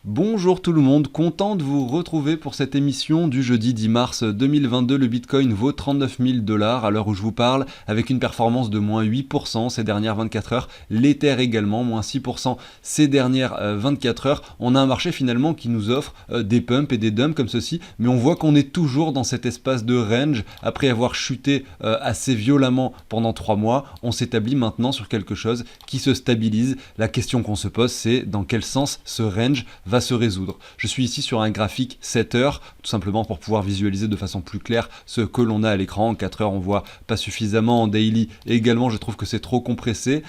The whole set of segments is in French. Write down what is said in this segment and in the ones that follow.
Bonjour tout le monde, content de vous retrouver pour cette émission du jeudi 10 mars 2022. Le Bitcoin vaut 39 000 $ à l'heure où je vous parle, avec une performance de moins 8% ces dernières 24 heures. L'Ether également, moins 6% ces dernières 24 heures. On a un marché finalement qui nous offre des pumps et des dumps comme ceci, mais on voit qu'on est toujours dans cet espace de range. Après avoir chuté assez violemment pendant 3 mois, on s'établit maintenant sur quelque chose qui se stabilise. La question qu'on se pose, c'est dans quel sens ce range va se résoudre. Je suis ici sur un graphique 7 heures, tout simplement pour pouvoir visualiser de façon plus claire ce que l'on a à l'écran. En 4 heures, on voit pas suffisamment. En daily, et également, je trouve que c'est trop compressé.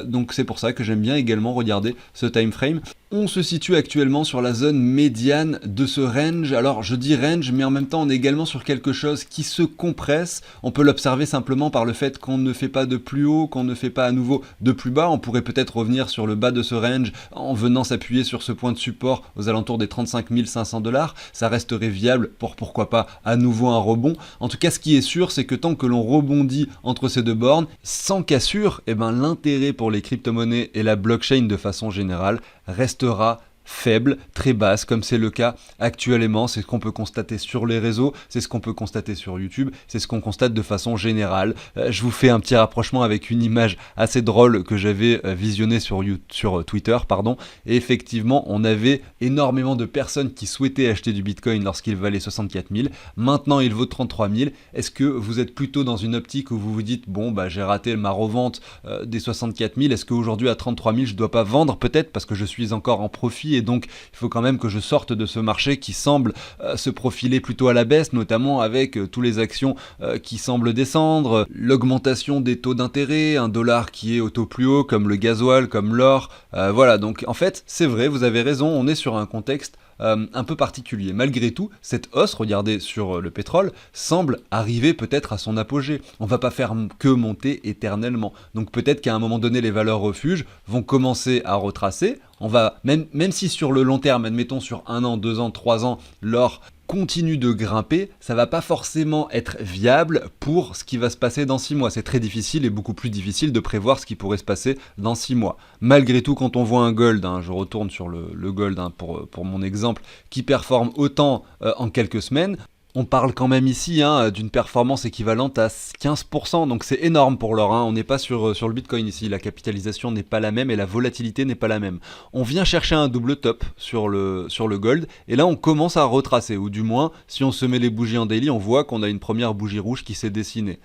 Donc c'est pour ça que j'aime bien également regarder ce time frame. On se situe actuellement sur la zone médiane de ce range. Alors je dis range, mais en même temps on est également sur quelque chose qui se compresse. On peut l'observer simplement par le fait qu'on ne fait pas de plus haut, qu'on ne fait pas à nouveau de plus bas. On pourrait peut-être revenir sur le bas de ce range en venant s'appuyer sur ce point de support aux alentours des 35 500 $. Ça resterait viable pour pourquoi pas à nouveau un rebond. En tout cas, ce qui est sûr, c'est que tant que l'on rebondit entre ces deux bornes, sans cassure, l'intérêt pour les crypto-monnaies et la blockchain de façon générale restera faible, très basse, comme c'est le cas actuellement. C'est ce qu'on peut constater sur les réseaux, c'est ce qu'on peut constater sur YouTube, c'est ce qu'on constate de façon générale. Je vous fais un petit rapprochement avec une image assez drôle que j'avais visionnée sur Twitter, et effectivement, on avait énormément de personnes qui souhaitaient acheter du Bitcoin lorsqu'il valait 64 000. Maintenant, il vaut 33 000. Est-ce que vous êtes plutôt dans une optique où vous vous dites, bon, j'ai raté ma revente des 64 000, est-ce qu'aujourd'hui à 33 000, je ne dois pas vendre peut-être parce que je suis encore en profit et donc il faut quand même que je sorte de ce marché qui semble se profiler plutôt à la baisse, notamment avec tous les actions qui semblent descendre, l'augmentation des taux d'intérêt, un dollar qui est au taux plus haut comme le gasoil, comme l'or, voilà. Donc en fait c'est vrai, vous avez raison, on est sur un contexte un peu particulier. Malgré tout, cette hausse, regardez sur le pétrole, semble arriver peut-être à son apogée. On va pas faire que monter éternellement. Donc peut-être qu'à un moment donné, les valeurs refuges vont commencer à retracer. On va, même si sur le long terme, admettons sur 1 an, 2 ans, 3 ans, l'or continue de grimper, ça va pas forcément être viable pour ce qui va se passer dans 6 mois. C'est très difficile et beaucoup plus difficile de prévoir ce qui pourrait se passer dans 6 mois. Malgré tout, quand on voit un gold, je retourne sur le gold pour mon exemple, qui performe autant en quelques semaines, on parle quand même ici d'une performance équivalente à 15%, donc c'est énorme pour l'or. On n'est pas sur le Bitcoin ici, la capitalisation n'est pas la même et la volatilité n'est pas la même. On vient chercher un double top sur le gold, et là on commence à retracer, ou du moins, si on se met les bougies en daily, on voit qu'on a une première bougie rouge qui s'est dessinée.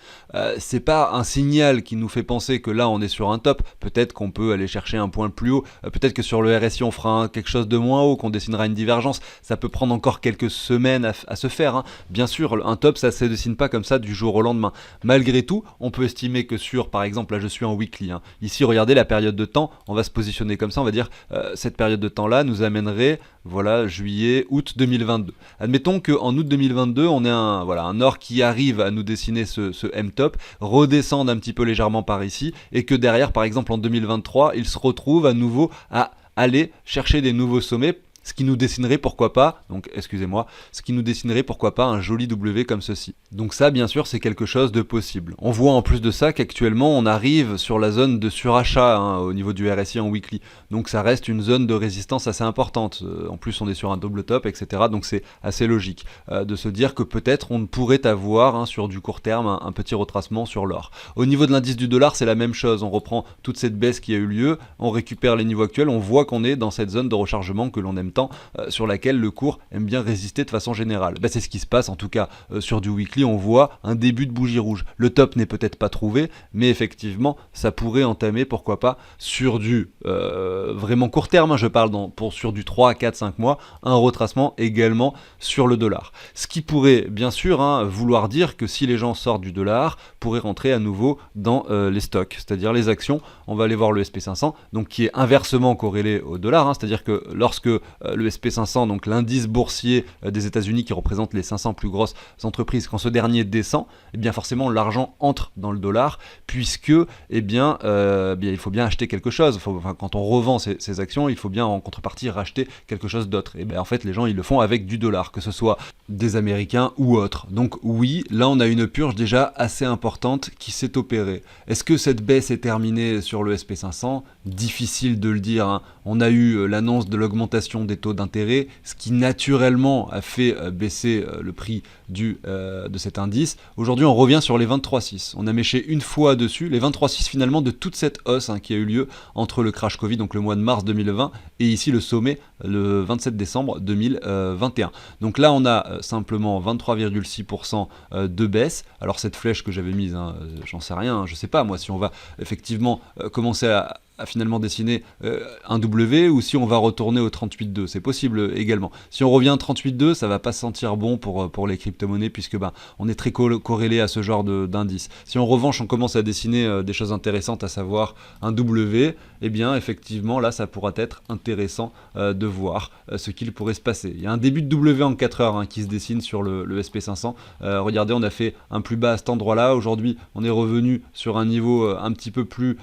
C'est pas un signal qui nous fait penser que là on est sur un top, peut-être qu'on peut aller chercher un point plus haut, peut-être que sur le RSI on fera quelque chose de moins haut, qu'on dessinera une divergence, ça peut prendre encore quelques semaines à se faire. Bien sûr, un top, ça ne se dessine pas comme ça du jour au lendemain. Malgré tout, on peut estimer que sur, par exemple, là je suis en weekly. Ici, regardez la période de temps, on va se positionner comme ça, on va dire cette période de temps-là nous amènerait, voilà, juillet, août 2022. Admettons qu'en août 2022, on ait un or qui arrive à nous dessiner ce M-top, redescende un petit peu légèrement par ici, et que derrière, par exemple, en 2023, il se retrouve à nouveau à aller chercher des nouveaux sommets, ce qui nous dessinerait pourquoi pas, un joli W comme ceci. Donc ça, bien sûr, c'est quelque chose de possible. On voit en plus de ça qu'actuellement, on arrive sur la zone de surachat au niveau du RSI en weekly. Donc ça reste une zone de résistance assez importante. En plus, on est sur un double top, etc. Donc c'est assez logique de se dire que peut-être on pourrait avoir sur du court terme un petit retracement sur l'or. Au niveau de l'indice du dollar, c'est la même chose. On reprend toute cette baisse qui a eu lieu, on récupère les niveaux actuels, on voit qu'on est dans cette zone de rechargement que l'on aime sur laquelle le cours aime bien résister de façon générale. C'est ce qui se passe en tout cas sur du weekly, on voit un début de bougie rouge. Le top n'est peut-être pas trouvé, mais effectivement ça pourrait entamer pourquoi pas sur du vraiment court terme, je parle sur du 3, 4, 5 mois, un retracement également sur le dollar. Ce qui pourrait bien sûr vouloir dire que si les gens sortent du dollar, pourraient rentrer à nouveau dans les stocks, c'est-à-dire les actions. On va aller voir le SP500, donc qui est inversement corrélé au dollar, c'est-à-dire que lorsque le SP500, donc l'indice boursier des États-Unis qui représente les 500 plus grosses entreprises, quand ce dernier descend, bien forcément l'argent entre dans le dollar, puisque il faut bien acheter quelque chose. Quand on revend ces actions, il faut bien en contrepartie racheter quelque chose d'autre. En fait, les gens ils le font avec du dollar, que ce soit des Américains ou autres. Donc oui, là on a une purge déjà assez importante qui s'est opérée. Est-ce que cette baisse est terminée sur le SP500 ? Difficile de le dire. On a eu l'annonce de l'augmentation des taux d'intérêt, ce qui naturellement a fait baisser le prix de cet indice. Aujourd'hui, on revient sur les 23,6. On a méché une fois dessus, les 23,6 finalement de toute cette hausse qui a eu lieu entre le crash Covid, donc le mois de mars 2020, et ici le sommet le 27 décembre 2021. Donc là, on a simplement 23,6% de baisse. Alors cette flèche que j'avais mise, j'en sais rien, je sais pas moi si on va effectivement commencer à finalement dessiner un W ou si on va retourner au 38,2, c'est possible également. Si on revient à 38,2, ça va pas se sentir bon pour les crypto-monnaies puisque on est très corrélé à ce genre d'indice. Si en revanche on commence à dessiner des choses intéressantes, à savoir un W, eh bien effectivement là ça pourra être intéressant de voir ce qu'il pourrait se passer. Il y a un début de W en 4 heures qui se dessine sur le SP500. Regardez, on a fait un plus bas à cet endroit-là. Aujourd'hui, on est revenu sur un niveau un petit peu plus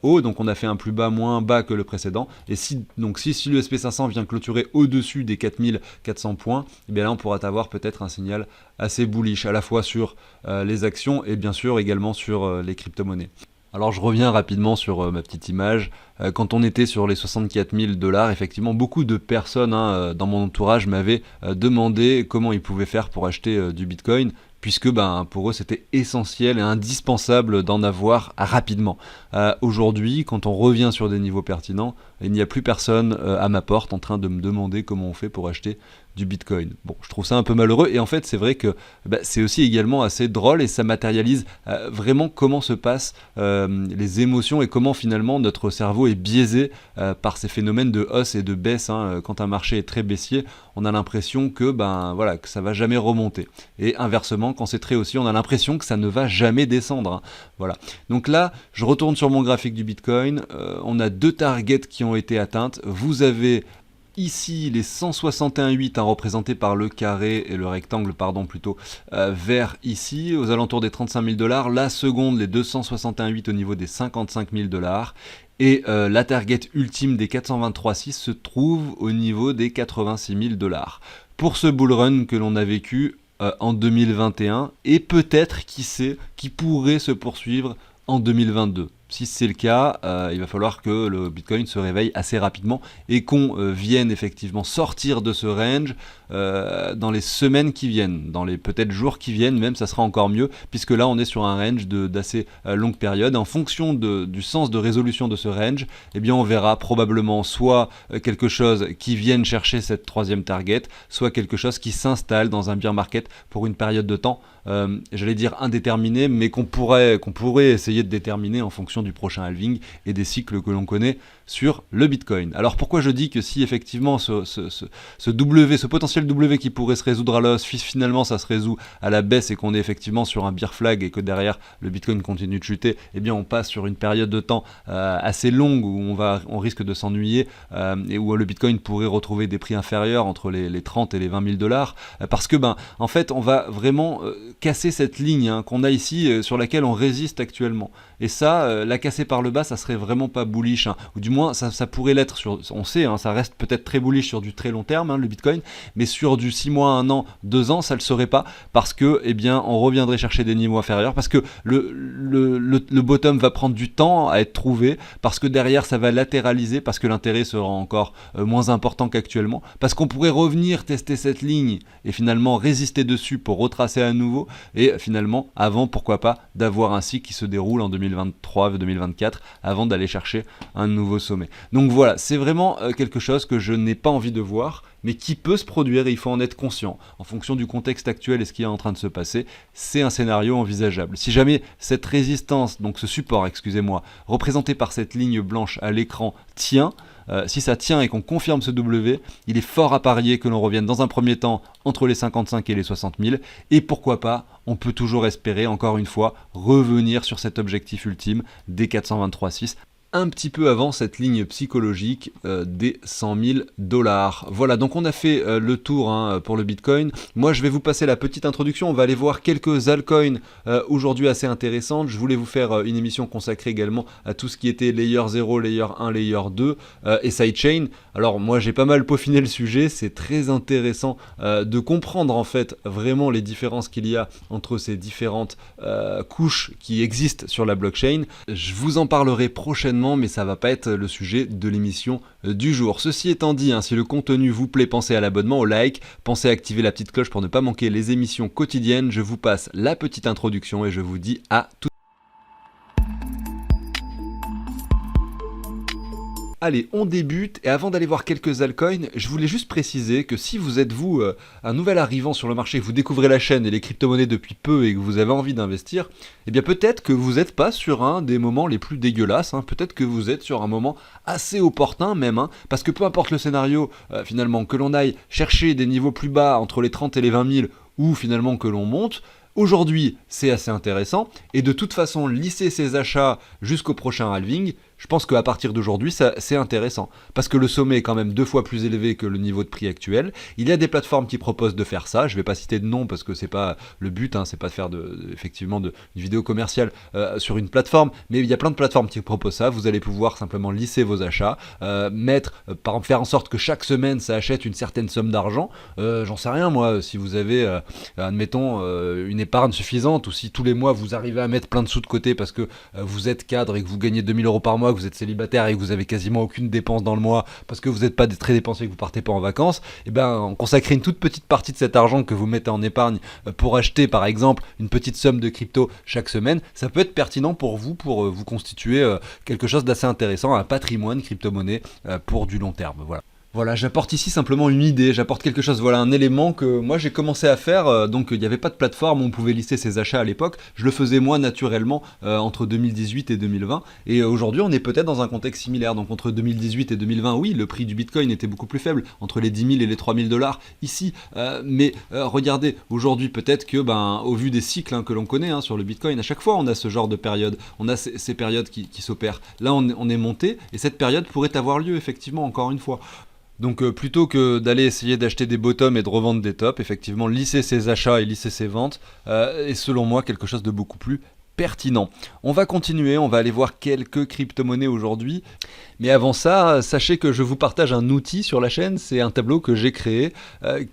haut, donc on a fait un plus bas moins bas que le précédent. Et si le SP500 vient clôturer au-dessus des 4400 points, et bien là on pourra avoir peut-être un signal assez bullish à la fois sur les actions et bien sûr également sur les crypto-monnaies. Alors je reviens rapidement sur ma petite image. Quand on était sur les 64 000 $, effectivement beaucoup de personnes dans mon entourage m'avaient demandé comment ils pouvaient faire pour acheter du Bitcoin, puisque pour eux c'était essentiel et indispensable d'en avoir rapidement. Aujourd'hui, quand on revient sur des niveaux pertinents, il n'y a plus personne à ma porte en train de me demander comment on fait pour acheter du Bitcoin. Bon, je trouve ça un peu malheureux et en fait c'est vrai que c'est aussi également assez drôle et ça matérialise vraiment comment se passent les émotions et comment finalement notre cerveau est biaisé par ces phénomènes de hausse et de baisse. Quand un marché est très baissier, on a l'impression que que ça va jamais remonter. Et inversement, quand c'est très haussier, on a l'impression que ça ne va jamais descendre. Voilà. Donc là, je retourne sur mon graphique du Bitcoin. On a 2 targets qui ont été atteintes. Vous avez ici les 161,8 représentés par le carré et le rectangle plutôt vers ici aux alentours des 35 000 $, la seconde les 261,8 au niveau des 55 000 $, et la target ultime des 423,6 se trouve au niveau des 86 000 $. Pour ce bull run que l'on a vécu en 2021 et peut-être qui pourrait se poursuivre en 2022. Si c'est le cas, il va falloir que le Bitcoin se réveille assez rapidement et qu'on vienne effectivement sortir de ce range dans les semaines qui viennent, dans les peut-être jours qui viennent, même ça sera encore mieux, puisque là on est sur un range d'assez longue période. En fonction du sens de résolution de ce range, eh bien on verra probablement soit quelque chose qui vienne chercher cette troisième target, soit quelque chose qui s'installe dans un bear market pour une période de temps, j'allais dire indéterminée, mais qu'on pourrait essayer de déterminer en fonction du prochain halving et des cycles que l'on connaît sur le Bitcoin. Alors pourquoi je dis que si effectivement ce potentiel W qui pourrait se résoudre à la hausse, finalement ça se résout à la baisse et qu'on est effectivement sur un bear flag et que derrière le Bitcoin continue de chuter, eh bien on passe sur une période de temps assez longue où on risque de s'ennuyer et où le Bitcoin pourrait retrouver des prix inférieurs entre les 30 et les 20 000 $, parce que en fait on va vraiment casser cette ligne qu'on a ici sur laquelle on résiste actuellement. Et ça, la casser par le bas, ça serait vraiment pas bullish, ou du moins ça pourrait l'être on sait, ça reste peut-être très bullish sur du très long terme, le Bitcoin, mais sur du 6 mois, 1 an, 2 ans, ça le serait pas, parce que on reviendrait chercher des niveaux inférieurs, parce que le bottom va prendre du temps à être trouvé, parce que derrière ça va latéraliser, parce que l'intérêt sera encore moins important qu'actuellement, parce qu'on pourrait revenir tester cette ligne et finalement résister dessus pour retracer à nouveau, et finalement avant pourquoi pas d'avoir un cycle qui se déroule en 2023-2024 avant d'aller chercher un nouveau sommet. Donc voilà, c'est vraiment quelque chose que je n'ai pas envie de voir, mais qui peut se produire et il faut en être conscient. En fonction du contexte actuel et ce qui est en train de se passer, c'est un scénario envisageable. Si jamais cette résistance, donc ce support, représenté par cette ligne blanche à l'écran tient, si ça tient et qu'on confirme ce W, il est fort à parier que l'on revienne dans un premier temps entre les 55 et les 60 000, et pourquoi pas, on peut toujours espérer, encore une fois, revenir sur cet objectif ultime des 423,6, un petit peu avant cette ligne psychologique des 100 000 $. Voilà, donc on a fait le tour pour le Bitcoin. Moi, je vais vous passer la petite introduction. On va aller voir quelques altcoins aujourd'hui assez intéressantes. Je voulais vous faire une émission consacrée également à tout ce qui était Layer 0, Layer 1, Layer 2 et Sidechain. Alors moi, j'ai pas mal peaufiné le sujet. C'est très intéressant de comprendre en fait vraiment les différences qu'il y a entre ces différentes couches qui existent sur la blockchain. Je vous en parlerai prochainement l'abonnement, mais ça va pas être le sujet de l'émission du jour. Ceci étant dit, si le contenu vous plaît, pensez à l'abonnement, au like, pensez à activer la petite cloche pour ne pas manquer les émissions quotidiennes. Je vous passe la petite introduction et je vous dis à tout. Allez, on débute, et avant d'aller voir quelques altcoins, je voulais juste préciser que si vous êtes un nouvel arrivant sur le marché, que vous découvrez la chaîne et les crypto-monnaies depuis peu et que vous avez envie d'investir, eh bien peut-être que vous n'êtes pas sur un des moments les plus dégueulasses, peut-être que vous êtes sur un moment assez opportun même, parce que peu importe le scénario, finalement, que l'on aille chercher des niveaux plus bas entre les 30 et les 20 000, ou finalement que l'on monte, aujourd'hui c'est assez intéressant, et de toute façon lisser ses achats jusqu'au prochain halving, je pense qu'à partir d'aujourd'hui, c'est intéressant. Parce que le sommet est quand même 2 fois plus élevé que le niveau de prix actuel. Il y a des plateformes qui proposent de faire ça. Je ne vais pas citer de nom parce que c'est pas le but, c'est pas de faire effectivement une vidéo commerciale sur une plateforme. Mais il y a plein de plateformes qui proposent ça. Vous allez pouvoir simplement lisser vos achats, par exemple, faire en sorte que chaque semaine, ça achète une certaine somme d'argent. J'en sais rien, moi, si vous avez, admettons, une épargne suffisante, ou si tous les mois, vous arrivez à mettre plein de sous de côté parce que vous êtes cadre et que vous gagnez 2000 € par mois, que vous êtes célibataire et que vous avez quasiment aucune dépense dans le mois parce que vous n'êtes pas très dépensier et que vous partez pas en vacances, et consacrer une toute petite partie de cet argent que vous mettez en épargne pour acheter par exemple une petite somme de crypto chaque semaine, ça peut être pertinent pour vous constituer quelque chose d'assez intéressant, un patrimoine crypto-monnaie pour du long terme. Voilà, j'apporte ici simplement une idée, j'apporte quelque chose, un élément que moi j'ai commencé à faire, donc il n'y avait pas de plateforme où on pouvait lister ses achats à l'époque, je le faisais moi naturellement entre 2018 et 2020, et aujourd'hui on est peut-être dans un contexte similaire, donc entre 2018 et 2020, oui, le prix du Bitcoin était beaucoup plus faible, entre les 10 000 et les 3 000 $ ici, mais regardez, aujourd'hui peut-être que, au vu des cycles que l'on connaît sur le Bitcoin, à chaque fois on a ce genre de période, on a ces périodes qui s'opèrent, là on est monté, et cette période pourrait avoir lieu effectivement encore une fois. Donc plutôt que d'aller essayer d'acheter des bottoms et de revendre des tops, effectivement, lisser ses achats et lisser ses ventes est selon moi quelque chose de beaucoup plus pertinent. On va continuer, on va aller voir quelques crypto-monnaies aujourd'hui. Mais avant ça, sachez que je vous partage un outil sur la chaîne, c'est un tableau que j'ai créé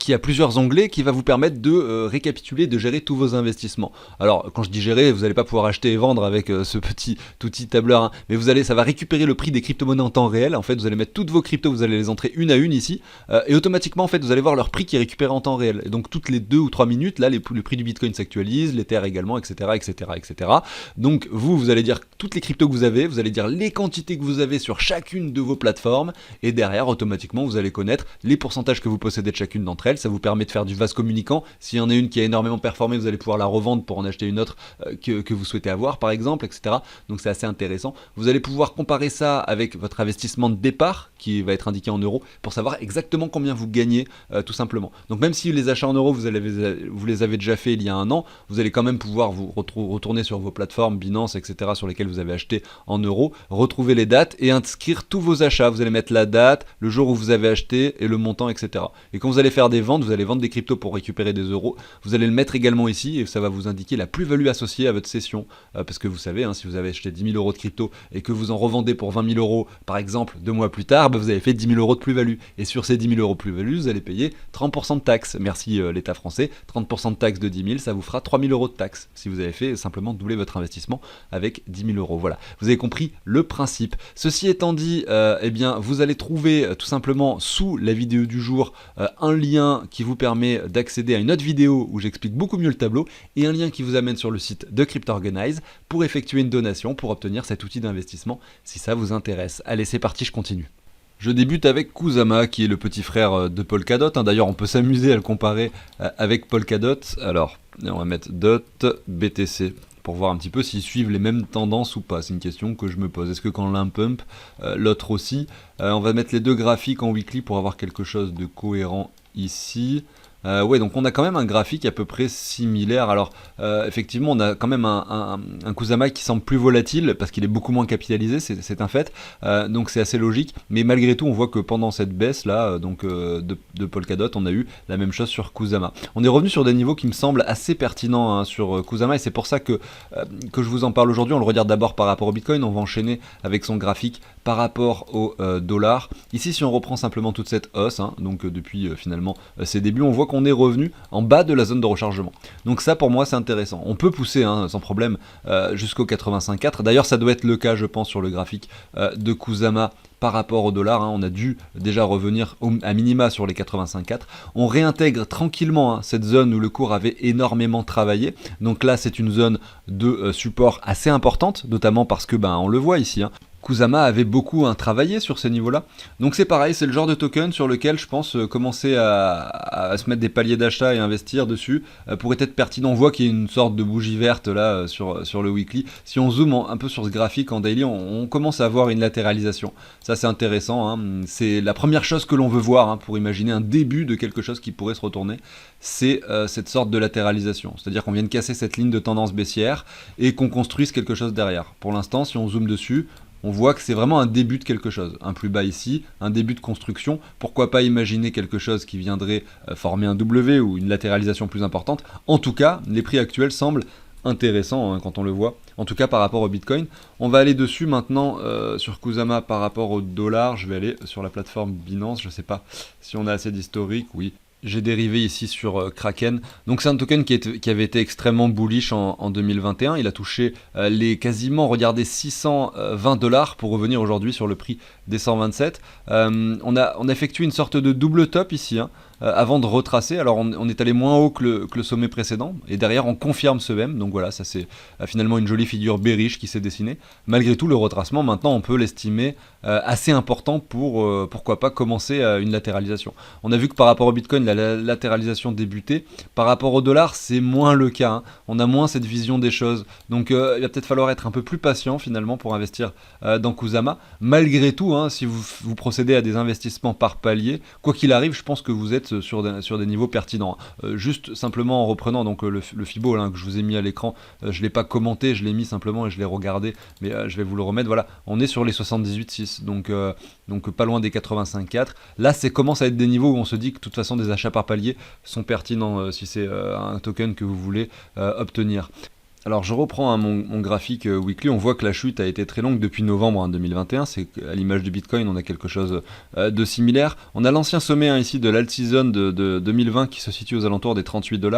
qui a plusieurs onglets qui va vous permettre de récapituler, de gérer tous vos investissements. Alors quand je dis gérer, vous n'allez pas pouvoir acheter et vendre avec ce petit outil tableur, mais ça va récupérer le prix des crypto-monnaies en temps réel. En fait, vous allez mettre toutes vos cryptos, vous allez les entrer une à une ici, et automatiquement en fait vous allez voir leur prix qui est récupéré en temps réel. Et donc toutes les 2 ou 3 minutes, là le prix du Bitcoin s'actualise, l'Ether également, etc., etc., etc. Donc vous allez dire toutes les cryptos que vous allez dire les quantités que vous avez sur chacune de vos plateformes, et derrière automatiquement vous allez connaître les pourcentages que vous possédez de chacune d'entre elles. Ça vous permet de faire du vase communicant. S'il y en a une qui a énormément performé, vous allez pouvoir la revendre pour en acheter une autre que vous souhaitez avoir par exemple, etc. Donc c'est assez intéressant. Vous allez pouvoir comparer ça avec votre investissement de départ qui va être indiqué en euros pour savoir exactement combien vous gagnez tout simplement. Donc même si les achats en euros vous les avez déjà fait il y a un an, vous allez quand même pouvoir vous retourner sur vos plateformes Binance, etc., sur lesquelles vous avez acheté en euros, retrouver les dates et inscrire tous vos achats. Vous allez mettre la date, le jour où vous avez acheté et le montant, etc. Et quand vous allez faire des ventes, vous allez vendre des cryptos pour récupérer des euros. Vous allez le mettre également ici et ça va vous indiquer la plus-value associée à votre session. Parce que vous savez, si vous avez acheté 10 000 € de crypto et que vous en revendez pour 20 000 €, par exemple, 2 mois plus tard, vous avez fait 10 000 € de plus-value. Et sur ces 10 000 € de plus-value, vous allez payer 30% de taxes. Merci l'État français. 30% de taxes de 10 000, ça vous fera 3 000 € de taxes. Si vous avez fait simplement doubler votre investissement avec 10 000 €. Voilà, vous avez compris le principe. Ceci étant dit, vous allez trouver tout simplement sous la vidéo du jour un lien qui vous permet d'accéder à une autre vidéo où j'explique beaucoup mieux le tableau et un lien qui vous amène sur le site de CryptOrganize pour effectuer une donation pour obtenir cet outil d'investissement si ça vous intéresse. Allez, c'est parti, je continue. Je débute avec Kusama qui est le petit frère de Polkadot. D'ailleurs, on peut s'amuser à le comparer avec Polkadot. Alors, on va mettre .btc pour voir un petit peu s'ils suivent les mêmes tendances ou pas. C'est une question que je me pose. Est-ce que quand l'un pump, l'autre aussi on va mettre les deux graphiques en weekly pour avoir quelque chose de cohérent ici. Ouais, donc on a quand même un graphique à peu près similaire. Alors effectivement on a quand même un Kusama qui semble plus volatile parce qu'il est beaucoup moins capitalisé, c'est un fait, donc c'est assez logique, mais malgré tout on voit que pendant cette baisse là de Polkadot, on a eu la même chose sur Kusama. On est revenu sur des niveaux qui me semblent assez pertinents sur Kusama, et c'est pour ça que je vous en parle aujourd'hui. On le regarde d'abord par rapport au Bitcoin, on va enchaîner avec son graphique par rapport au dollar. Ici si on reprend simplement toute cette hausse, donc depuis finalement ses débuts, on voit qu'on qu'on est revenu en bas de la zone de rechargement. Donc ça pour moi c'est intéressant. On peut pousser sans problème jusqu'au 85,4. D'ailleurs ça doit être le cas je pense sur le graphique de Kusama par rapport au dollar, on a dû déjà revenir à minima sur les 85,4. On réintègre tranquillement cette zone où le cours avait énormément travaillé. Donc là c'est une zone de support assez importante, notamment parce que on le voit ici. Kusama avait beaucoup travaillé sur ces niveaux-là. Donc c'est pareil, c'est le genre de token sur lequel je pense commencer à se mettre des paliers d'achat et investir dessus pourrait être pertinent. On voit qu'il y a une sorte de bougie verte là sur le weekly. Si on zoome un peu sur ce graphique en daily, on commence à voir une latéralisation. Ça c'est intéressant, c'est la première chose que l'on veut voir pour imaginer un début de quelque chose qui pourrait se retourner. C'est cette sorte de latéralisation. C'est-à-dire qu'on vient de casser cette ligne de tendance baissière et qu'on construise quelque chose derrière. Pour l'instant, si on zoome dessus, on voit que c'est vraiment un début de quelque chose. Un plus bas ici, un début de construction. Pourquoi pas imaginer quelque chose qui viendrait former un W ou une latéralisation plus importante. En tout cas, les prix actuels semblent intéressants quand on le voit. En tout cas par rapport au Bitcoin. On va aller dessus maintenant sur Kusama par rapport au dollar. Je vais aller sur la plateforme Binance. Je ne sais pas si on a assez d'historique. Oui. J'ai dérivé ici sur Kraken. Donc c'est un token qui avait été extrêmement bullish en 2021. Il a touché les quasiment, regardez, 620 $ pour revenir aujourd'hui sur le prix des 127. On a effectué une sorte de double top ici. Avant de retracer, alors on est allé moins haut que le sommet précédent, et derrière on confirme ce même, donc voilà, ça c'est finalement une jolie figure bearish qui s'est dessinée. Malgré tout, le retracement, maintenant on peut l'estimer assez important pour, pourquoi pas, commencer une latéralisation. On a vu que par rapport au Bitcoin, la latéralisation débutait, par rapport au dollar, c'est moins le cas, on a moins cette vision des choses, donc il va peut-être falloir être un peu plus patient finalement pour investir dans Kusama. Malgré tout, si vous procédez à des investissements par palier, quoi qu'il arrive, je pense que vous êtes sur des niveaux pertinents. Juste simplement en reprenant donc le Fibo que je vous ai mis à l'écran, je ne l'ai pas commenté, je l'ai mis simplement et je l'ai regardé, mais je vais vous le remettre. Voilà, on est sur les 78,6, donc pas loin des 85,4. Là, c'est commence à être des niveaux où on se dit que de toute façon des achats par palier sont pertinents si c'est un token que vous voulez obtenir. Alors je reprends mon graphique weekly, on voit que la chute a été très longue depuis novembre 2021, c'est à l'image du Bitcoin, on a quelque chose de similaire. On a l'ancien sommet ici de l'alt season de 2020 qui se situe aux alentours des 38 $.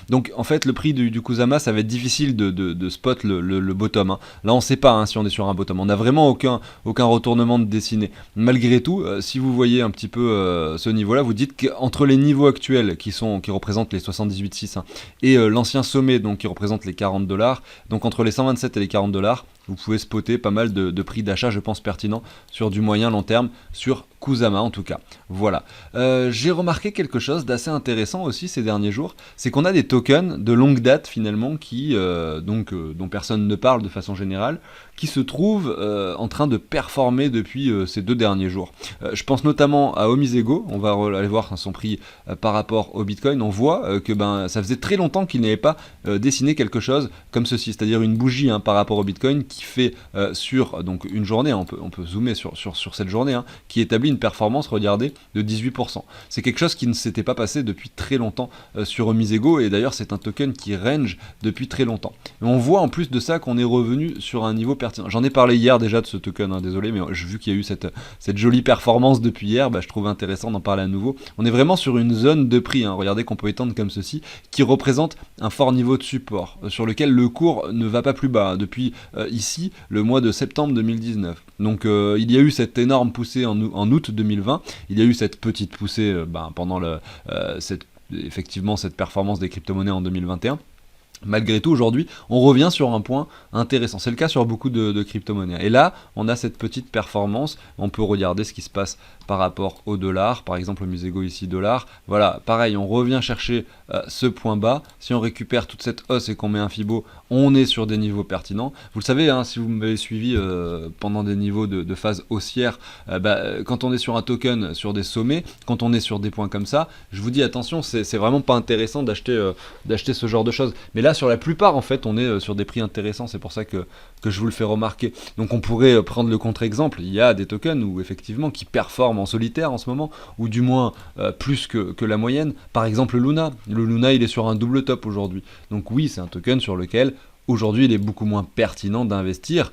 Donc en fait le prix du Kusama, ça va être difficile de spot le bottom. Là on ne sait pas si on est sur un bottom, on n'a vraiment aucun retournement de dessiné. Malgré tout, si vous voyez un petit peu ce niveau-là, vous dites qu'entre les niveaux actuels qui représentent les 78,6 et l'ancien sommet donc qui représente les 40 $, donc entre les 127 et les 40 $, vous pouvez spotter pas mal de prix d'achat, je pense, pertinents sur du moyen long terme, sur Kusama en tout cas. Voilà. J'ai remarqué quelque chose d'assez intéressant aussi ces derniers jours, c'est qu'on a des tokens de longue date finalement qui, dont personne ne parle de façon générale, qui se trouvent en train de performer depuis ces 2 derniers jours. Je pense notamment à Omisego, on va aller voir son prix par rapport au Bitcoin, on voit que ça faisait très longtemps qu'il n'avait pas dessiné quelque chose comme ceci, c'est-à-dire une bougie par rapport au Bitcoin qui fait sur donc une journée, on peut zoomer sur cette journée, qui établit une performance, regardez, de 18%. C'est quelque chose qui ne s'était pas passé depuis très longtemps sur Omisego, et d'ailleurs c'est un token qui range depuis très longtemps. Et on voit en plus de ça qu'on est revenu sur un niveau pertinent. J'en ai parlé hier déjà de ce token, désolé, mais vu qu'il y a eu cette jolie performance depuis hier, je trouve intéressant d'en parler à nouveau. On est vraiment sur une zone de prix, regardez qu'on peut étendre comme ceci, qui représente un fort niveau de support, sur lequel le cours ne va pas plus bas, depuis ici, le mois de septembre 2019. Donc il y a eu cette énorme poussée en août 2020, il y a eu cette petite poussée pendant effectivement cette performance des crypto-monnaies en 2021. Malgré tout, aujourd'hui, on revient sur un point intéressant. C'est le cas sur beaucoup de crypto-monnaies. Et là, on a cette petite performance. On peut regarder ce qui se passe par rapport au dollar. Par exemple, le Omisego ici, dollar. Voilà, pareil, on revient chercher ce point bas. Si on récupère toute cette hausse et qu'on met un Fibo, on est sur des niveaux pertinents. Vous le savez, si vous m'avez suivi pendant des niveaux de phase haussière, quand on est sur un token, sur des sommets, quand on est sur des points comme ça, je vous dis attention, c'est vraiment pas intéressant d'acheter ce genre de choses. Mais là, sur la plupart, en fait, on est sur des prix intéressants. C'est pour ça que je vous le fais remarquer. Donc on pourrait prendre le contre-exemple. Il y a des tokens où effectivement qui performent en solitaire en ce moment, ou du moins plus que la moyenne. Par exemple Luna. Le Luna, il est sur un double top aujourd'hui. Donc oui, c'est un token sur lequel aujourd'hui il est beaucoup moins pertinent d'investir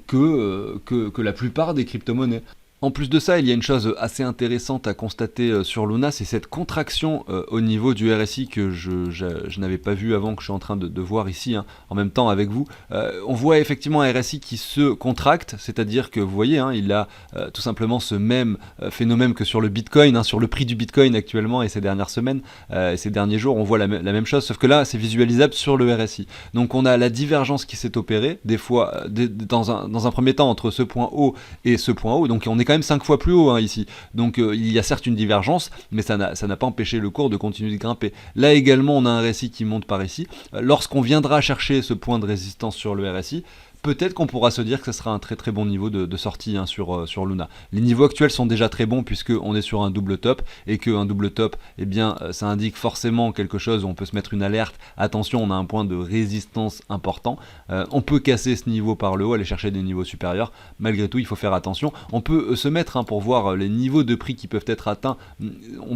que la plupart des crypto-monnaies. En plus de ça, il y a une chose assez intéressante à constater sur Luna, c'est cette contraction au niveau du RSI que je n'avais pas vu avant, que je suis en train de voir ici, hein, en même temps avec vous. On voit effectivement un RSI qui se contracte, c'est-à-dire que vous voyez, hein, il a tout simplement ce même phénomène que sur le Bitcoin, hein, sur le prix du Bitcoin actuellement et ces dernières semaines, et ces derniers jours, on voit la même chose, sauf que là, c'est visualisable sur le RSI. Donc on a la divergence qui s'est opérée, des fois, dans un premier temps, entre ce point haut et ce point haut, donc on est quand même 5 fois plus haut, hein, ici. Donc il y a certes une divergence, mais ça n'a pas empêché le cours de continuer de grimper. Là également, on a un RSI qui monte par ici. Lorsqu'on viendra chercher ce point de résistance sur le RSI, peut-être qu'on pourra se dire que ce sera un très très bon niveau de sortie, hein, sur Luna. Les niveaux actuels sont déjà très bons puisqu'on est sur un double top, et qu'un double top, eh bien, ça indique forcément quelque chose où on peut se mettre une alerte. Attention, on a un point de résistance important. On peut casser ce niveau par le haut, aller chercher des niveaux supérieurs. Malgré tout, il faut faire attention. On peut se mettre, hein, pour voir les niveaux de prix qui peuvent être atteints.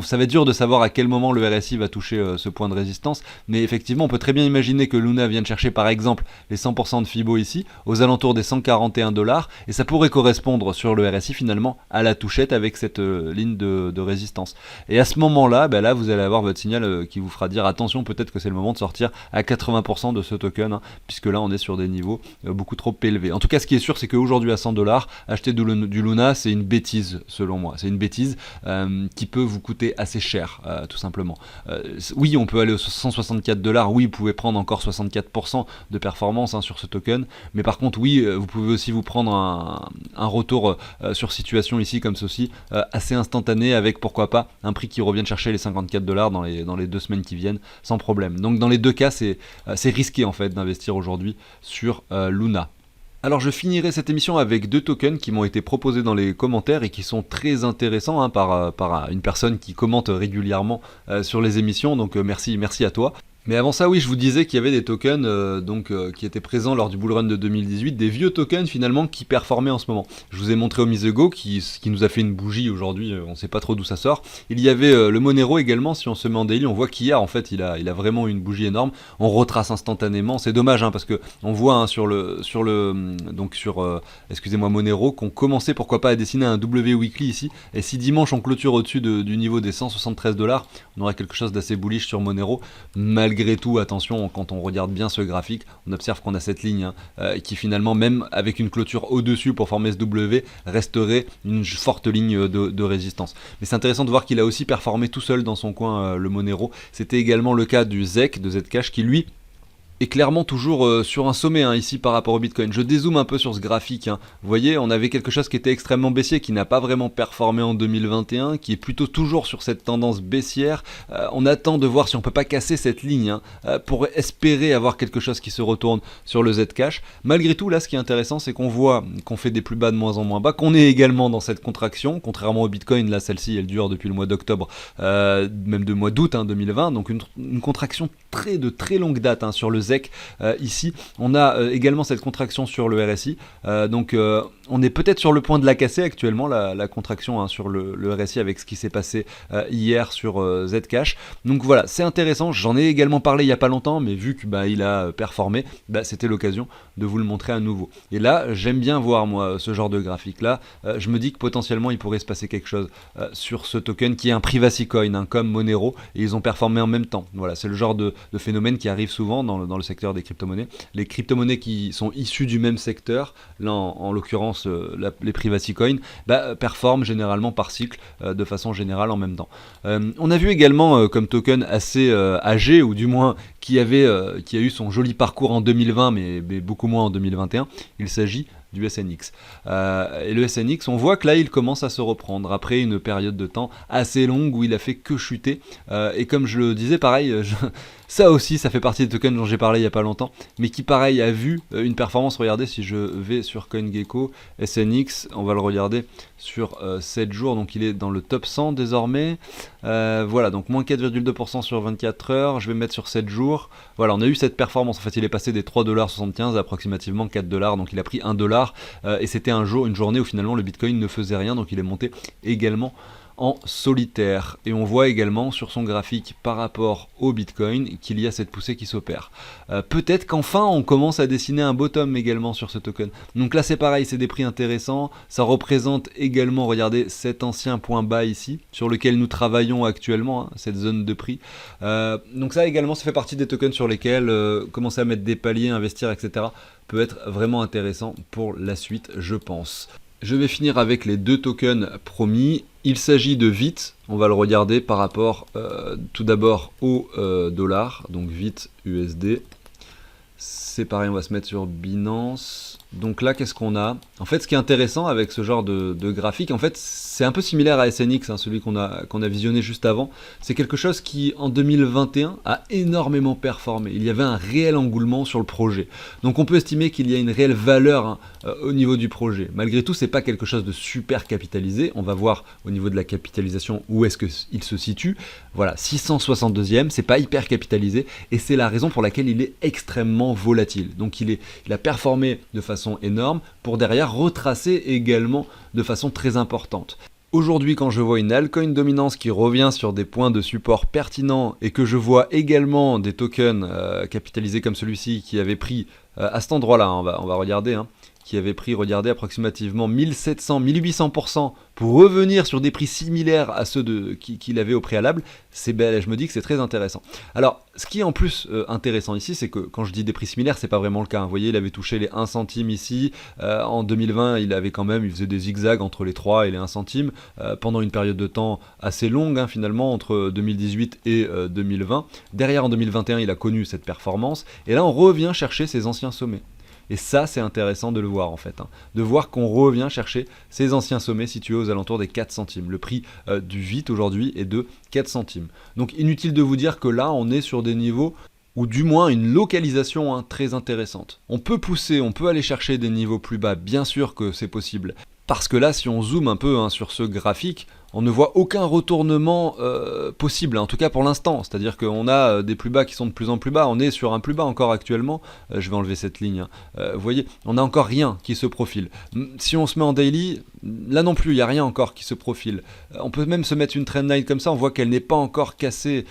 Ça va être dur de savoir à quel moment le RSI va toucher ce point de résistance, mais effectivement, on peut très bien imaginer que Luna vienne chercher par exemple les 100% de Fibo ici, aux alentours des 141$, et ça pourrait correspondre sur le RSI finalement à la touchette avec cette ligne de résistance. Et à ce moment-là, là vous allez avoir votre signal qui vous fera dire attention, peut-être que c'est le moment de sortir à 80% de ce token, hein, puisque là on est sur des niveaux beaucoup trop élevés. En tout cas, ce qui est sûr, c'est qu'aujourd'hui à 100$, acheter du Luna, c'est une bêtise selon moi. C'est une bêtise qui peut vous coûter assez cher, tout simplement. Oui, on peut aller aux 164$, oui, vous pouvez prendre encore 64% de performance, hein, sur ce token, mais par contre, oui, vous pouvez aussi vous prendre un retour sur situation ici, comme ceci, assez instantané, avec pourquoi pas un prix qui revienne chercher les 54$ dans les 2 semaines qui viennent, sans problème. Donc dans les deux cas, c'est risqué en fait d'investir aujourd'hui sur Luna. Alors je finirai cette émission avec 2 tokens qui m'ont été proposés dans les commentaires et qui sont très intéressants, hein, par une personne qui commente régulièrement sur les émissions, donc merci à toi. Mais avant ça, oui, je vous disais qu'il y avait des tokens qui étaient présents lors du bull run de 2018, des vieux tokens finalement qui performaient en ce moment. Je vous ai montré Omisego qui nous a fait une bougie aujourd'hui, on ne sait pas trop d'où ça sort. Il y avait le Monero également, si on se met en daily, on voit qu'hier en fait il a vraiment une bougie énorme. On retrace instantanément, c'est dommage, hein, parce que on voit, hein, excusez-moi, Monero, qu'on commençait pourquoi pas à dessiner un W weekly ici, et si dimanche on clôture au-dessus du niveau des 173$, on aura quelque chose d'assez bullish sur Monero. Malgré tout, attention, quand on regarde bien ce graphique, on observe qu'on a cette ligne, hein, qui finalement, même avec une clôture au-dessus pour former ce W, resterait une forte ligne de résistance. Mais c'est intéressant de voir qu'il a aussi performé tout seul dans son coin, le Monero. C'était également le cas du ZEC, de Zcash, qui lui est clairement toujours sur un sommet, hein, ici par rapport au Bitcoin. Je dézoome un peu sur ce graphique, hein. Vous voyez, on avait quelque chose qui était extrêmement baissier, qui n'a pas vraiment performé en 2021, qui est plutôt toujours sur cette tendance baissière. On attend de voir si on peut pas casser cette ligne, hein, pour espérer avoir quelque chose qui se retourne sur le Zcash. Malgré tout, là, ce qui est intéressant, c'est qu'on voit qu'on fait des plus bas de moins en moins bas, qu'on est également dans cette contraction, contrairement au Bitcoin. Là, celle-ci, elle dure depuis le mois d'octobre, même de mois d'août, hein, 2020, donc une contraction de très longue date, hein, sur le ZEC. Ici, on a également cette contraction sur le RSI, donc on est peut-être sur le point de la casser actuellement, la contraction, hein, sur le RSI, avec ce qui s'est passé hier sur Zcash. Donc voilà, c'est intéressant, j'en ai également parlé il n'y a pas longtemps, mais vu qu'il a performé, c'était l'occasion de vous le montrer à nouveau. Et là, j'aime bien voir, moi, ce genre de graphique là. Je me dis que potentiellement il pourrait se passer quelque chose sur ce token qui est un privacy coin, hein, comme Monero, et ils ont performé en même temps. Voilà, c'est le genre de phénomène qui arrive souvent dans le secteur des crypto-monnaies. Les crypto-monnaies qui sont issues du même secteur, là en l'occurrence les privacy coins, performent généralement par cycle, de façon générale en même temps. On a vu également comme token assez âgé, ou du moins qui a eu son joli parcours en 2020, mais beaucoup moins en 2021, il s'agit du SNX. Et le SNX, on voit que là il commence à se reprendre après une période de temps assez longue où il a fait que chuter, et comme je le disais, pareil, ça aussi, ça fait partie des tokens dont j'ai parlé il n'y a pas longtemps, mais qui pareil a vu une performance. Regardez, si je vais sur CoinGecko, SNX, on va le regarder sur 7 jours, donc il est dans le top 100 désormais. Voilà, donc moins 4,2% sur 24 heures, je vais mettre sur 7 jours. Voilà, on a eu cette performance, en fait il est passé des 3,75$ à approximativement 4$, donc il a pris 1$, et c'était une journée où finalement le Bitcoin ne faisait rien, donc il est monté également en solitaire. Et on voit également sur son graphique par rapport au Bitcoin qu'il y a cette poussée qui s'opère. Peut-être qu'enfin on commence à dessiner un bottom également sur ce token. Donc là c'est pareil, c'est des prix intéressants. Ça représente également, regardez, cet ancien point bas ici, sur lequel nous travaillons actuellement, hein, cette zone de prix. Donc ça également, ça fait partie des tokens sur lesquels commencer à mettre des paliers, investir, etc. peut être vraiment intéressant pour la suite, je pense. Je vais finir avec les deux tokens promis. Il s'agit de VIT, on va le regarder par rapport tout d'abord au dollar, donc VIT USD. C'est pareil, on va se mettre sur Binance. Donc là, qu'est-ce qu'on a? En fait, ce qui est intéressant avec ce genre de graphique, en fait, c'est un peu similaire à SNX, hein, celui qu'on a visionné juste avant. C'est quelque chose qui, en 2021, a énormément performé. Il y avait un réel engouement sur le projet. Donc on peut estimer qu'il y a une réelle valeur, hein, au niveau du projet. Malgré tout, c'est pas quelque chose de super capitalisé. On va voir au niveau de la capitalisation où est-ce qu'il se situe. Voilà, 662e, c'est pas hyper capitalisé. Et c'est la raison pour laquelle il est extrêmement volatile. Donc il a performé de façon énorme pour derrière retracer également de façon très importante. Aujourd'hui, quand je vois une altcoin dominance qui revient sur des points de support pertinents et que je vois également des tokens capitalisés comme celui-ci qui avait pris à cet endroit-là, hein, on va regarder, hein, qui avait pris, regardez, approximativement 1700, 1800% pour revenir sur des prix similaires à ceux qu'il avait au préalable, c'est belle, je me dis que c'est très intéressant. Alors, ce qui est en plus intéressant ici, c'est que quand je dis des prix similaires, c'est pas vraiment le cas. Vous voyez, il avait touché les 1 centime ici. En 2020, il faisait des zigzags entre les 3 et les 1 centime pendant une période de temps assez longue, hein, finalement, entre 2018 et 2020. Derrière, en 2021, il a connu cette performance. Et là, on revient chercher ses anciens sommets. Et ça, c'est intéressant de le voir en fait, hein, de voir qu'on revient chercher ces anciens sommets situés aux alentours des 4 centimes. Le prix du VIT aujourd'hui est de 4 centimes. Donc inutile de vous dire que là, on est sur des niveaux ou du moins une localisation, hein, très intéressante. On peut pousser, on peut aller chercher des niveaux plus bas, bien sûr que c'est possible. Parce que là, si on zoome un peu, hein, sur ce graphique, on ne voit aucun retournement possible, en tout cas pour l'instant. C'est-à-dire qu'on a des plus bas qui sont de plus en plus bas. On est sur un plus bas encore actuellement. Je vais enlever cette ligne, hein. Vous voyez, on n'a encore rien qui se profile. Si on se met en daily, là non plus, il n'y a rien encore qui se profile. On peut même se mettre une trendline comme ça, on voit qu'elle n'est pas encore cassée.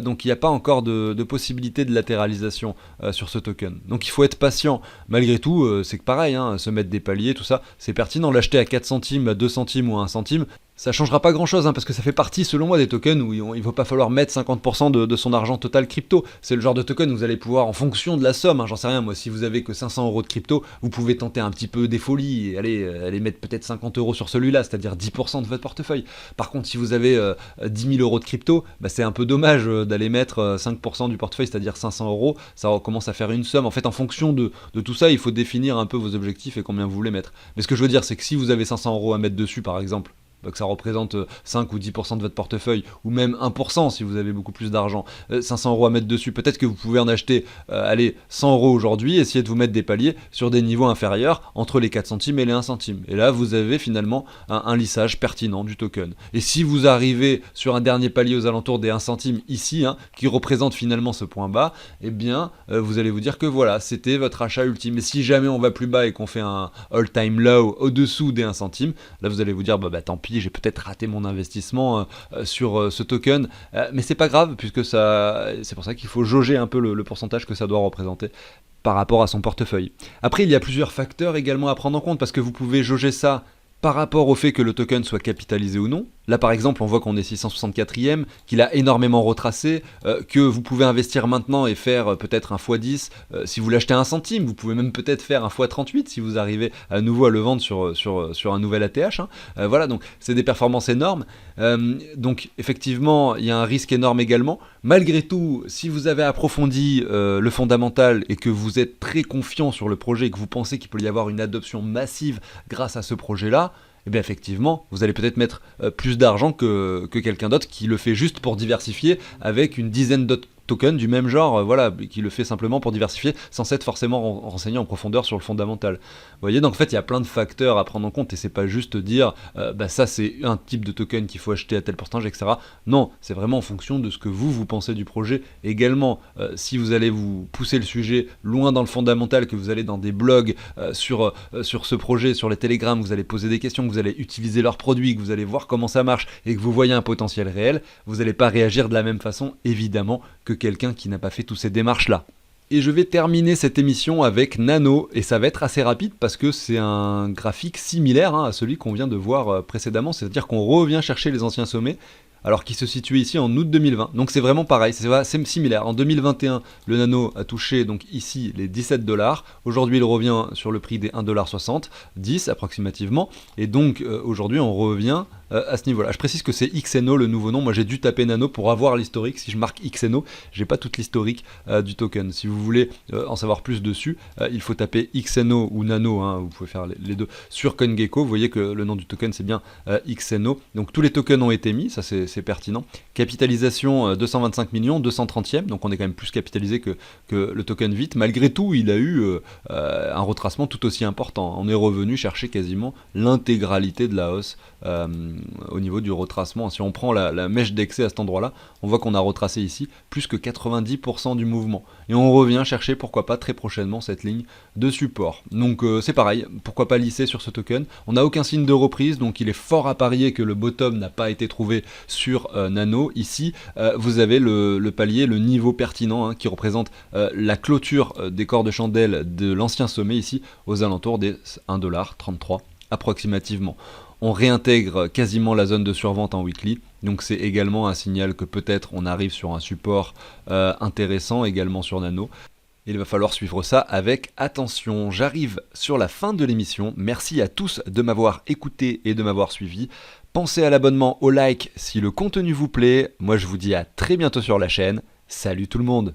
Donc il n'y a pas encore de possibilité de latéralisation sur ce token. Donc il faut être patient. Malgré tout, c'est que pareil, hein, se mettre des paliers, tout ça, c'est pertinent. L'acheter à 4 centimes, à 2 centimes ou à 1 centime, ça changera pas grand chose, hein, parce que ça fait partie selon moi des tokens où il ne va pas falloir mettre 50% de son argent total crypto. C'est le genre de token où vous allez pouvoir, en fonction de la somme, hein, j'en sais rien, moi si vous avez que 500 € de crypto, vous pouvez tenter un petit peu des folies et aller mettre peut-être 50 € sur celui-là, c'est-à-dire 10% de votre portefeuille. Par contre, si vous avez 10 000 € de crypto, bah, c'est un peu dommage d'aller mettre 5% du portefeuille, c'est-à-dire 500 €, ça commence à faire une somme. En fait, en fonction de tout ça, il faut définir un peu vos objectifs et combien vous voulez mettre. Mais ce que je veux dire, c'est que si vous avez 500 € à mettre dessus, par exemple, que ça représente 5 ou 10% de votre portefeuille, ou même 1% si vous avez beaucoup plus d'argent, 500 € à mettre dessus, peut-être que vous pouvez en acheter 100 € aujourd'hui, essayer de vous mettre des paliers sur des niveaux inférieurs, entre les 4 centimes et les 1 centime. Et là, vous avez finalement un lissage pertinent du token. Et si vous arrivez sur un dernier palier aux alentours des 1 centime ici, hein, qui représente finalement ce point bas, eh bien, vous allez vous dire que voilà, c'était votre achat ultime. Et si jamais on va plus bas et qu'on fait un all-time low au-dessous des 1 centime, là vous allez vous dire, bah tant pis, j'ai peut-être raté mon investissement sur ce token, mais c'est pas grave puisque c'est pour ça qu'il faut jauger un peu le pourcentage que ça doit représenter par rapport à son portefeuille. Après, il y a plusieurs facteurs également à prendre en compte parce que vous pouvez jauger ça par rapport au fait que le token soit capitalisé ou non. Là par exemple on voit qu'on est 664e, qu'il a énormément retracé, que vous pouvez investir maintenant et faire peut-être un x10, si vous l'achetez à 1 centime, vous pouvez même peut-être faire un x38 si vous arrivez à nouveau à le vendre sur un nouvel ATH, hein. Voilà, donc c'est des performances énormes, donc effectivement il y a un risque énorme également. Malgré tout, si vous avez approfondi le fondamental et que vous êtes très confiant sur le projet et que vous pensez qu'il peut y avoir une adoption massive grâce à ce projet-là, eh bien effectivement, vous allez peut-être mettre plus d'argent que quelqu'un d'autre qui le fait juste pour diversifier avec une dizaine d'autres token du même genre, voilà, qui le fait simplement pour diversifier, sans s'être forcément renseigné en profondeur sur le fondamental. Vous voyez, donc en fait, il y a plein de facteurs à prendre en compte, et c'est pas juste dire, bah ça c'est un type de token qu'il faut acheter à tel pourcentage, etc. Non, c'est vraiment en fonction de ce que vous pensez du projet. Également, si vous allez vous pousser le sujet loin dans le fondamental, que vous allez dans des blogs sur ce projet, sur les Telegram, vous allez poser des questions, que vous allez utiliser leurs produits, que vous allez voir comment ça marche, et que vous voyez un potentiel réel, vous n'allez pas réagir de la même façon, évidemment, que quelqu'un qui n'a pas fait toutes ces démarches-là. Et je vais terminer cette émission avec Nano, et ça va être assez rapide parce que c'est un graphique similaire à celui qu'on vient de voir précédemment, c'est-à-dire qu'on revient chercher les anciens sommets, alors qu'il se situait ici en août 2020. Donc c'est vraiment pareil, c'est similaire. En 2021, le Nano a touché donc ici les 17 $. Aujourd'hui, il revient sur le prix des 1,60 $, 10 approximativement. Et donc aujourd'hui, on revient à ce niveau-là. Je précise que c'est XNO le nouveau nom. Moi, j'ai dû taper Nano pour avoir l'historique. Si je marque XNO, j'ai pas toute l'historique du token. Si vous voulez en savoir plus dessus, il faut taper XNO ou Nano. Vous pouvez faire les deux sur CoinGecko. Vous voyez que le nom du token, c'est bien XNO. Donc tous les tokens ont été mis. Ça, c'est pertinent. Capitalisation 225 millions, 230e. Donc on est quand même plus capitalisé que le token VIT. Malgré tout, il a eu un retracement tout aussi important. On est revenu chercher quasiment l'intégralité de la hausse au niveau du retracement. Si on prend la mèche d'excès à cet endroit-là, on voit qu'on a retracé ici plus que 90% du mouvement. Et on revient chercher, pourquoi pas, très prochainement cette ligne de support. Donc c'est pareil, pourquoi pas lisser sur ce token. On n'a aucun signe de reprise, donc il est fort à parier que le bottom n'a pas été trouvé sur Nano. Ici, vous avez le palier, le niveau pertinent qui représente la clôture des corps de chandelle de l'ancien sommet ici, aux alentours des 1,33 $ approximativement. On réintègre quasiment la zone de survente en weekly, donc c'est également un signal que peut-être on arrive sur un support intéressant également sur Nano. Il va falloir suivre ça avec attention. J'arrive sur la fin de l'émission. Merci à tous de m'avoir écouté et de m'avoir suivi. Pensez à l'abonnement, au like si le contenu vous plaît. Moi je vous dis à très bientôt sur la chaîne. Salut tout le monde!